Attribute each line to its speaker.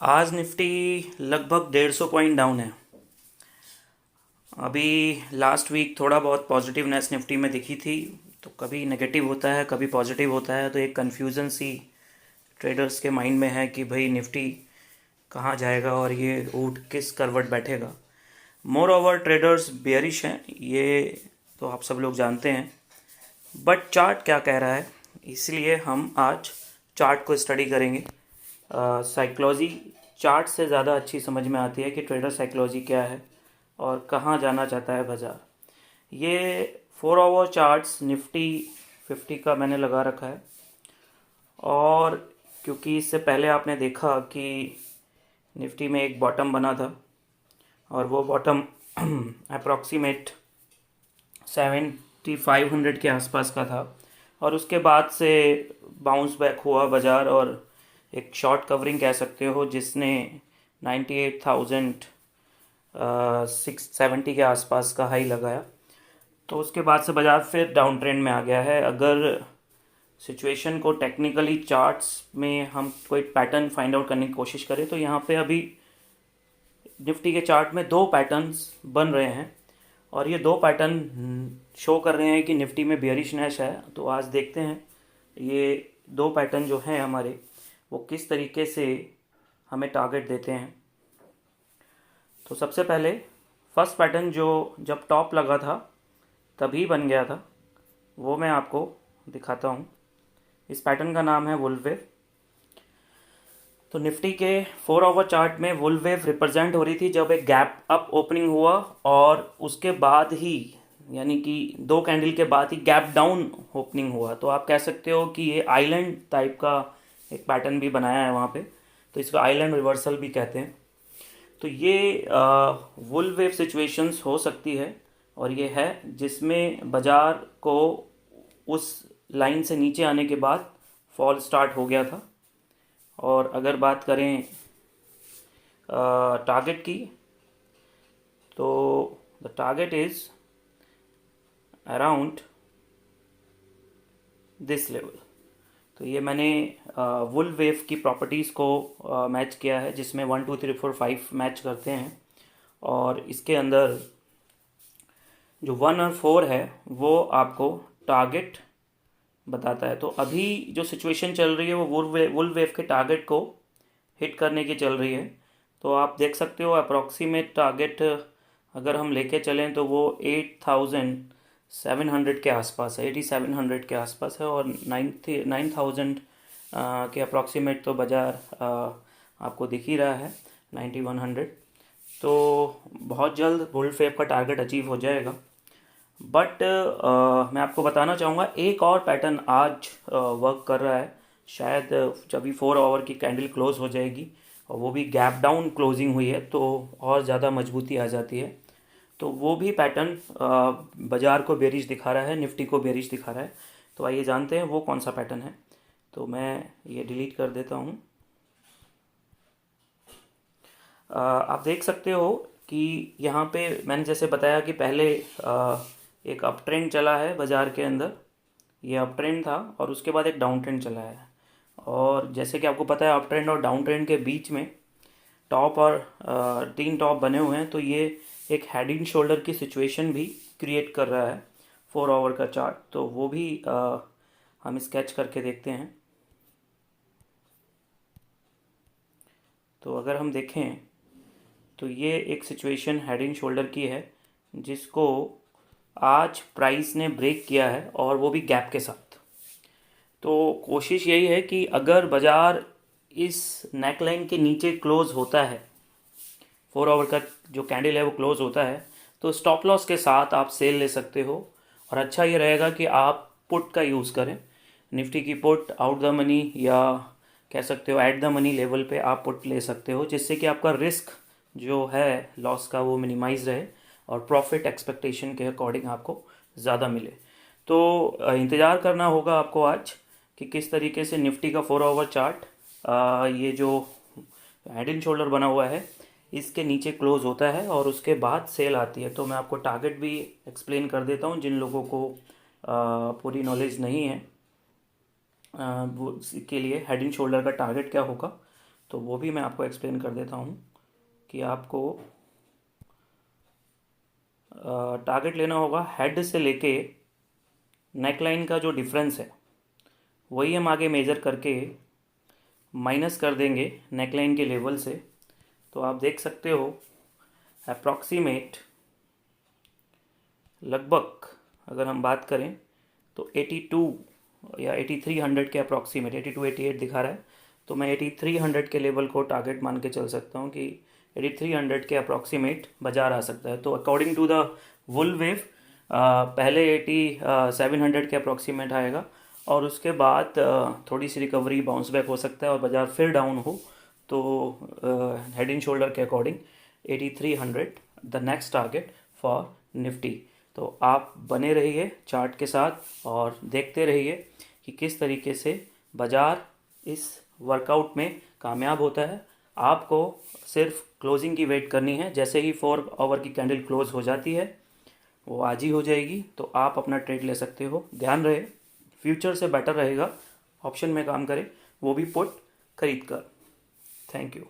Speaker 1: आज निफ्टी लगभग 150 point down है। अभी लास्ट वीक थोड़ा बहुत पॉजिटिवनेस निफ्टी में दिखी थी। तो कभी नेगेटिव होता है, कभी पॉजिटिव होता है, तो एक कन्फ्यूज़न सी ट्रेडर्स के माइंड में है कि भाई निफ्टी कहाँ जाएगा और ये ऊँट किस करवट बैठेगा। मोर ओवर ट्रेडर्स बेयरिश हैं, ये तो आप सब लोग जानते हैं। बट चार्ट क्या कह रहा है, इसलिए हम आज चार्ट को स्टडी करेंगे। साइकोलॉजी चार्ट से ज़्यादा अच्छी समझ में आती है कि ट्रेडर साइकोलॉजी क्या है और कहाँ जाना चाहता है बाज़ार। ये 4 आवर चार्ट्स निफ्टी 50 का मैंने लगा रखा है। और क्योंकि इससे पहले आपने देखा कि निफ्टी में एक बॉटम बना था और वो बॉटम अप्रॉक्सीमेट 7500 के आसपास का था, और उसके बाद से बाउंस बैक हुआ बाज़ार और एक शॉर्ट कवरिंग कह सकते हो जिसने 98,670 के आसपास का हाई लगाया। तो उसके बाद से बाज़ार फिर डाउन ट्रेंड में आ गया है। अगर सिचुएशन को टेक्निकली चार्ट्स में हम कोई पैटर्न फाइंड आउट करने की कोशिश करें तो यहाँ पे अभी निफ्टी के चार्ट में दो पैटर्न्स बन रहे हैं और ये दो पैटर्न शो कर रहे हैं कि निफ्टी में बेयरिशनेस है। तो आज देखते हैं ये दो पैटर्न जो हैं हमारे, वो किस तरीके से हमें टारगेट देते हैं। तो सबसे पहले फर्स्ट पैटर्न जो जब टॉप लगा था तभी बन गया था, वो मैं आपको दिखाता हूँ। इस पैटर्न का नाम है वुल वेव। तो निफ्टी के 4 आवर चार्ट में वुल वेव रिप्रेजेंट हो रही थी जब एक गैप अप ओपनिंग हुआ और उसके बाद ही, यानी कि दो कैंडल के बाद ही गैप डाउन ओपनिंग हुआ। तो आप कह सकते हो कि ये आइलैंड टाइप का एक पैटर्न भी बनाया है वहाँ पे, तो इसको आइलैंड रिवर्सल भी कहते हैं। तो ये वुल वेव सिचुएशंस हो सकती है और ये है जिसमें बाज़ार को उस लाइन से नीचे आने के बाद फॉल स्टार्ट हो गया था। और अगर बात करें टारगेट की, तो the target is around this level. तो ये मैंने वुल वेव की प्रॉपर्टीज़ को मैच किया है जिसमें 1 2 3 4 5 मैच करते हैं, और इसके अंदर जो 1 और 4 है वो आपको टारगेट बताता है। तो अभी जो सिचुएशन चल रही है वो वुल वेव के टारगेट को हिट करने की चल रही है। तो आप देख सकते हो अप्रॉक्सीमेट टारगेट अगर हम लेके चलें तो वो 8700 के आसपास है, 8700 के आसपास है, और 9000 के अप्रॉक्सीमेट तो बाज़ार आपको दिख ही रहा है 9100। तो बहुत जल्द वुल वेव का टारगेट अचीव हो जाएगा। बट मैं आपको बताना चाहूँगा एक और पैटर्न आज वर्क कर रहा है। शायद जब भी 4 आवर की कैंडल क्लोज हो जाएगी और वो भी गैप डाउन क्लोजिंग हुई है तो और ज़्यादा मजबूती आ जाती है। तो वो भी पैटर्न बाज़ार को बेरिश दिखा रहा है, निफ्टी को बेरिश दिखा रहा है। तो आइए जानते हैं वो कौन सा पैटर्न है। तो मैं ये डिलीट कर देता हूँ। आप देख सकते हो कि यहाँ पे मैंने जैसे बताया कि पहले एक अप ट्रेंड चला है बाज़ार के अंदर, ये अप ट्रेंड था, और उसके बाद एक डाउन ट्रेंड चला है। और जैसे कि आपको पता है अप ट्रेंड और डाउन ट्रेंड के बीच में टॉप और तीन टॉप बने हुए हैं, तो ये एक हेड एंड शोल्डर की सिचुएशन भी क्रिएट कर रहा है 4 आवर का चार्ट। तो वो भी हम स्केच करके देखते हैं। तो अगर हम देखें तो ये एक सिचुएशन हेड एंड शोल्डर की है जिसको आज प्राइस ने ब्रेक किया है, और वो भी गैप के साथ। तो कोशिश यही है कि अगर बाज़ार इस नेकलाइन के नीचे क्लोज होता है, 4 आवर का जो कैंडल है वो क्लोज होता है, तो स्टॉप लॉस के साथ आप सेल ले सकते हो। और अच्छा ये रहेगा कि आप पुट का यूज़ करें, निफ्टी की पुट आउट द मनी, या कह सकते हो एट द मनी लेवल पे आप पुट ले सकते हो, जिससे कि आपका रिस्क जो है लॉस का वो मिनिमाइज रहे और प्रॉफिट एक्सपेक्टेशन के अकॉर्डिंग आपको ज़्यादा मिले। तो इंतज़ार करना होगा आपको आज कि किस तरीके से निफ्टी का 4 आवर चार्ट ये जो हेड एंड शोल्डर बना हुआ है इसके नीचे क्लोज होता है और उसके बाद सेल आती है। तो मैं आपको टारगेट भी एक्सप्लेन कर देता हूँ जिन लोगों को पूरी नॉलेज नहीं है, वो के लिए हेड एंड शोल्डर का टारगेट क्या होगा। तो वो भी मैं आपको एक्सप्लेन कर देता हूँ कि आपको टारगेट लेना होगा हेड से लेके नेकलाइन का जो डिफरेंस है वही हम आगे मेज़र करके माइनस कर देंगे नेकलाइन के लेवल से। तो आप देख सकते हो अप्रॉक्सीमेट लगभग अगर हम बात करें तो 82 या 8300 के अप्रॉक्सीमेट 82-88 दिखा रहा है। तो मैं 8300 के लेवल को टारगेट मान के चल सकता हूँ कि 8300 के अप्रॉक्सीमेट बाजार आ सकता है। तो according to the wool wave पहले 8700 के अप्रॉक्सीमेट आएगा और उसके बाद थोड़ी सी रिकवरी बाउंस बैक हो सकता है और बाज़ार फिर डाउन हो तो हेड एंड शोल्डर के according 8300 the next target for Nifty. तो आप बने रहिए चार्ट के साथ और देखते रहिए कि किस तरीके से बाज़ार इस वर्कआउट में कामयाब होता है। आपको सिर्फ क्लोजिंग की वेट करनी है। जैसे ही 4 आवर की कैंडल क्लोज हो जाती है वो आज ही हो जाएगी तो आप अपना ट्रेड ले सकते हो। ध्यान रहे फ्यूचर से बेटर रहेगा ऑप्शन में काम करें, वो भी पुट खरीद कर। Thank you.